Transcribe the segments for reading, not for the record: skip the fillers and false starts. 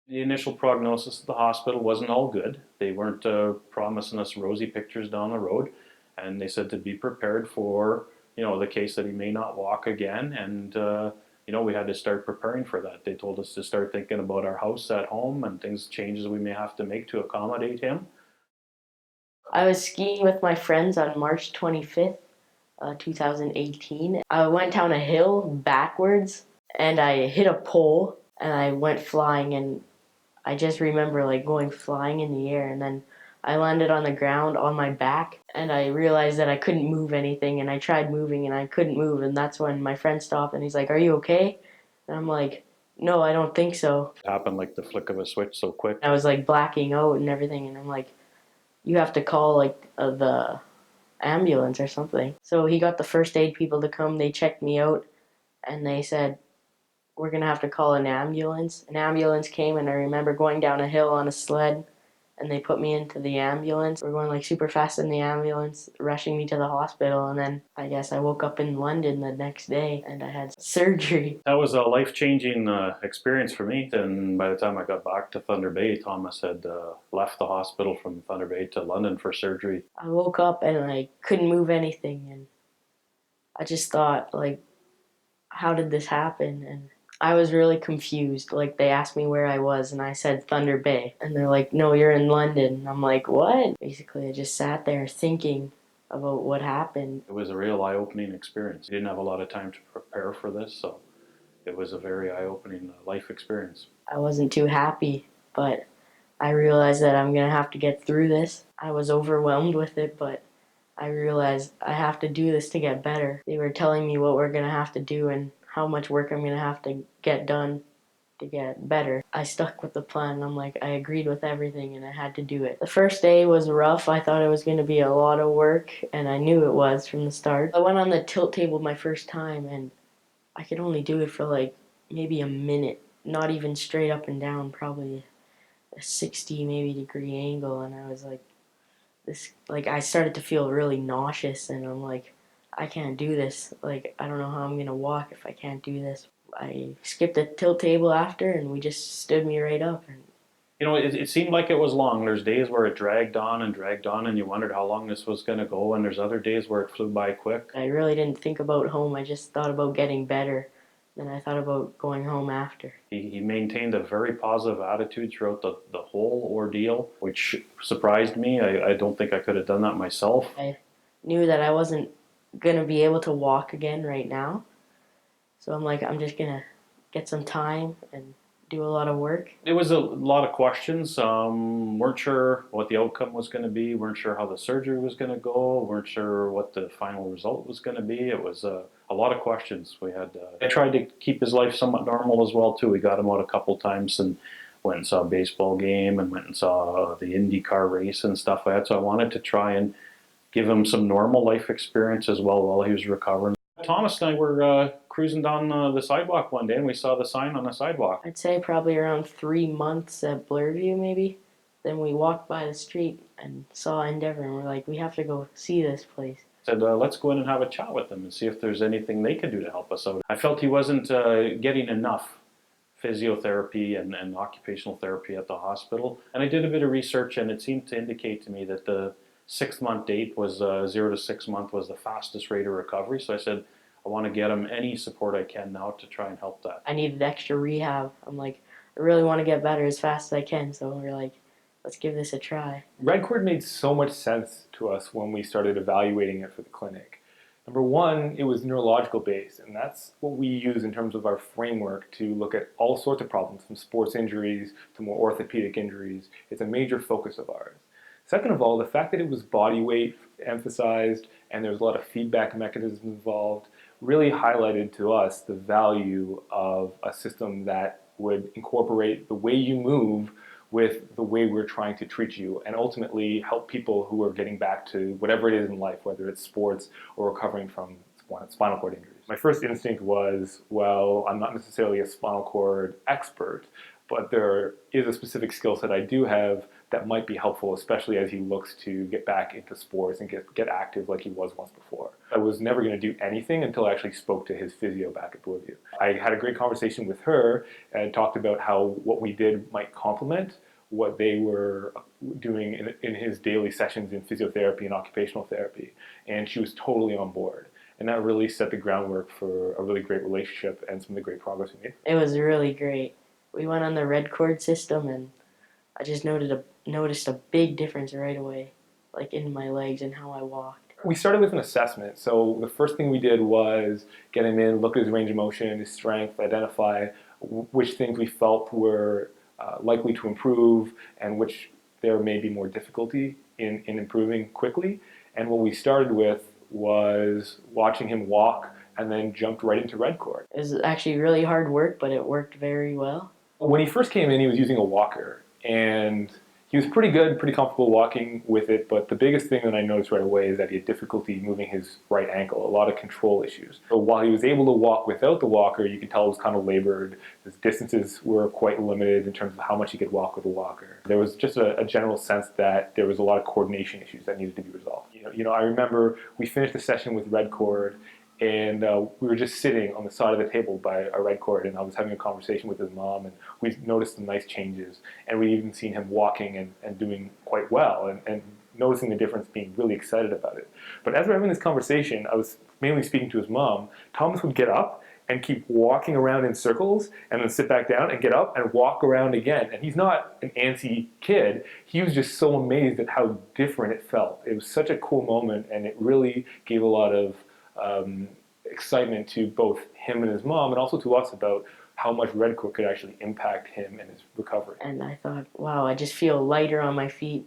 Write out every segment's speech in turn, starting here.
The initial prognosis at the hospital wasn't all good. They weren't promising us rosy pictures down the road, and they said to be prepared for the case that he may not walk again, and we had to start preparing for that. They told us to start thinking about our house at home and changes we may have to make to accommodate him. I was skiing with my friends on March 25th, 2018. I went down a hill backwards and I hit a pole and I went flying, and I just remember like going flying in the air, and then I landed on the ground on my back and I realized that I couldn't move anything, and I tried moving and I couldn't move, and that's when my friend stopped and he's like, "Are you okay?" And I'm like, "No, I don't think so." It happened like the flick of a switch so quick. I was like blacking out and everything, and I'm like, "You have to call like the ambulance or something." So he got the first aid people to come. They checked me out and they said, "We're going to have to call an ambulance." An ambulance came, and I remember going down a hill on a sled, and they put me into the ambulance. We're going like super fast in the ambulance, rushing me to the hospital, and then I guess I woke up in London the next day and I had surgery. That was a life-changing experience for me. And by the time I got back to Thunder Bay, Thomas had left the hospital from Thunder Bay to London for surgery. I woke up and I couldn't move anything, and I just thought, like, how did this happen? And I was really confused. Like, they asked me where I was, and I said Thunder Bay. And they're like, "No, you're in London." And I'm like, "What?" Basically, I just sat there thinking about what happened. It was a real eye-opening experience. I didn't have a lot of time to prepare for this, so it was a very eye-opening life experience. I wasn't too happy, but I realized that I'm going to have to get through this. I was overwhelmed with it, but I realized I have to do this to get better. They were telling me what we're going to have to do and how much work I'm going to have to get done to get better. I stuck with the plan. I'm like, I agreed with everything and I had to do it. The first day was rough. I thought it was going to be a lot of work, and I knew it was from the start. I went on the tilt table my first time and I could only do it for like maybe a minute, not even straight up and down, probably a 60 maybe degree angle, and I was like, this, like, I started to feel really nauseous, and I'm like, I can't do this. Like, I don't know how I'm going to walk if I can't do this. I skipped the tilt table after, and we just stood me right up. And it seemed like it was long. There's days where it dragged on, and you wondered how long this was going to go. And there's other days where it flew by quick. I really didn't think about home. I just thought about getting better. Then I thought about going home after. He maintained a very positive attitude throughout the whole ordeal, which surprised me. I don't think I could have done that myself. I knew that I wasn't going to be able to walk again right now. So I'm like, I'm just going to get some time and do a lot of work. It was a lot of questions. Weren't sure what the outcome was going to be. Weren't sure how the surgery was going to go. Weren't sure what the final result was going to be. It was a lot of questions. We had. I tried to keep his life somewhat normal as well too. We got him out a couple times and went and saw a baseball game and went and saw the IndyCar race and stuff like that. So I wanted to try and give him some normal life experience as well while he was recovering. Thomas and I were cruising down the sidewalk one day, and we saw the sign on the sidewalk. I'd say probably around 3 months at Blurview, maybe. Then we walked by the street and saw Endeavor, and we're like, we have to go see this place. Said, let's go in and have a chat with them and see if there's anything they could do to help us out. I felt he wasn't getting enough physiotherapy and occupational therapy at the hospital. And I did a bit of research, and it seemed to indicate to me that the 6-month date was 0 to 6 month was the fastest rate of recovery. So I said, I want to get him any support I can now to try and help that. I needed extra rehab. I'm like, I really want to get better as fast as I can. So we're like, let's give this a try. Redcord made so much sense to us when we started evaluating it for the clinic. Number one, it was neurological based, and that's what we use in terms of our framework to look at all sorts of problems, from sports injuries to more orthopedic injuries. It's a major focus of ours. Second of all, the fact that it was body weight emphasized and there was a lot of feedback mechanisms involved really highlighted to us the value of a system that would incorporate the way you move with the way we're trying to treat you, and ultimately help people who are getting back to whatever it is in life, whether it's sports or recovering from spinal cord injuries. My first instinct was, well, I'm not necessarily a spinal cord expert, but there is a specific skill set I do have that might be helpful, especially as he looks to get back into sports and get active like he was once before. I was never going to do anything until I actually spoke to his physio back at Bloorview. I had a great conversation with her and talked about how what we did might complement what they were doing in his daily sessions in physiotherapy and occupational therapy. And she was totally on board. And that really set the groundwork for a really great relationship and some of the great progress we made. It was really great. We went on the red cord system, and I just noticed a big difference right away, like in my legs and how I walked. We started with an assessment. So the first thing we did was get him in, look at his range of motion, his strength, identify which things we felt were likely to improve and which there may be more difficulty in improving quickly. And what we started with was watching him walk and then jumped right into red cord. It was actually really hard work, but it worked very well. When he first came in, he was using a walker, and he was pretty good, pretty comfortable walking with it, but the biggest thing that I noticed right away is that he had difficulty moving his right ankle, a lot of control issues. So while he was able to walk without the walker, you could tell it was kind of labored. His distances were quite limited in terms of how much he could walk with a walker. There was just a general sense that there was a lot of coordination issues that needed to be resolved. I remember we finished the session with red cord, and we were just sitting on the side of the table by a red cord, and I was having a conversation with his mom, and we noticed some nice changes, and we'd even seen him walking and doing quite well, and noticing the difference, being really excited about it. But as we're having this conversation, I was mainly speaking to his mom. Thomas would get up and keep walking around in circles, and then sit back down and get up and walk around again. And he's not an antsy kid. He was just so amazed at how different it felt. It was such a cool moment, and it really gave a lot of excitement to both him and his mom, and also to us about how much red cord could actually impact him and his recovery. And I thought, wow, I just feel lighter on my feet.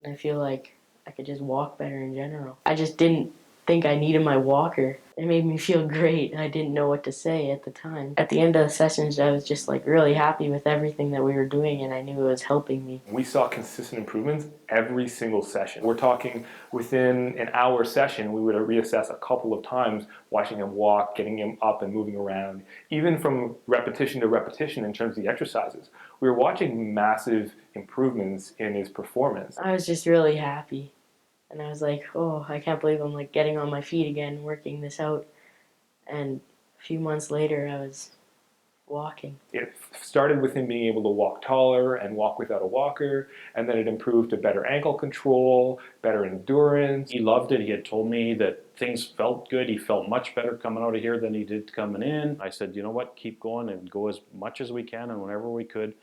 And I feel like I could just walk better in general. I just didn't think I needed my walker. It made me feel great. I didn't know what to say at the time. At the end of the sessions, I was just like really happy with everything that we were doing, and I knew it was helping me. We saw consistent improvements every single session. We're talking within an hour session, we would reassess a couple of times, watching him walk, getting him up and moving around. Even from repetition to repetition in terms of the exercises, we were watching massive improvements in his performance. I was just really happy. And I was like, oh, I can't believe I'm like getting on my feet again, working this out. And a few months later, I was walking. It started with him being able to walk taller and walk without a walker, and then it improved to better ankle control, better endurance. He loved it. He had told me that things felt good. He felt much better coming out of here than he did coming in. I said, you know what, keep going and go as much as we can and whenever we could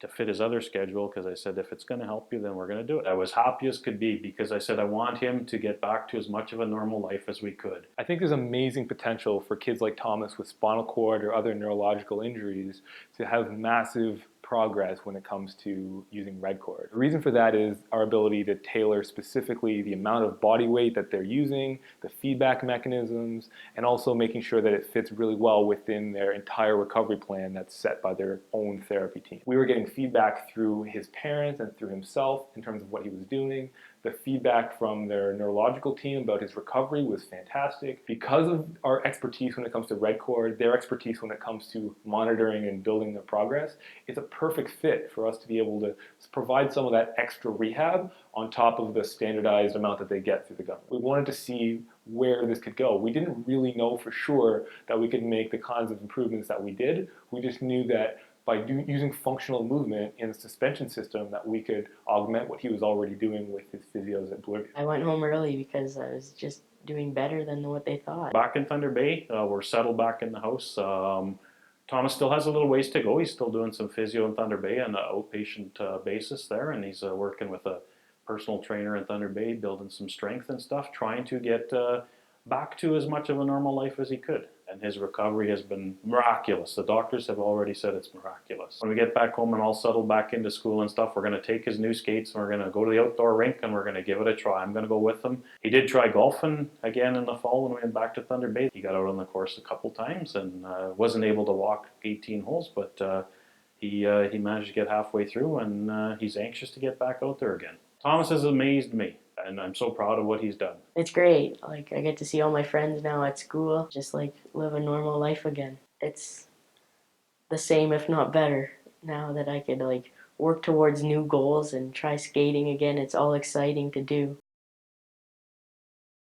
to fit his other schedule, because I said, if it's going to help you, then we're going to do it. I was happy as could be, because I said I want him to get back to as much of a normal life as we could. I think there's amazing potential for kids like Thomas with spinal cord or other neurological injuries to have massive progress when it comes to using red cord. The reason for that is our ability to tailor specifically the amount of body weight that they're using, the feedback mechanisms, and also making sure that it fits really well within their entire recovery plan that's set by their own therapy team. We were getting feedback through his parents and through himself in terms of what he was doing. The feedback from their neurological team about his recovery was fantastic. Because of our expertise when it comes to red cord, their expertise when it comes to monitoring and building their progress, it's a perfect fit for us to be able to provide some of that extra rehab on top of the standardized amount that they get through the government. We wanted to see where this could go. We didn't really know for sure that we could make the kinds of improvements that we did. We just knew that by using functional movement in the suspension system that we could augment what he was already doing with his physios at Bloorview. I went home early because I was just doing better than what they thought. Back in Thunder Bay, we're settled back in the house. Thomas still has a little ways to go. He's still doing some physio in Thunder Bay on an outpatient basis there, and he's working with a personal trainer in Thunder Bay, building some strength and stuff, trying to get back to as much of a normal life as he could. And his recovery has been miraculous. The doctors have already said it's miraculous. When we get back home and all settled back into school and stuff, we're going to take his new skates and we're going to go to the outdoor rink and we're going to give it a try. I'm going to go with him. He did try golfing again in the fall when we went back to Thunder Bay. He got out on the course a couple times and wasn't able to walk 18 holes, but he managed to get halfway through, and he's anxious to get back out there again. Thomas has amazed me, and I'm so proud of what he's done. It's great. Like, I get to see all my friends now at school, just like live a normal life again. It's the same, if not better, now that I could like work towards new goals and try skating again. It's all exciting to do.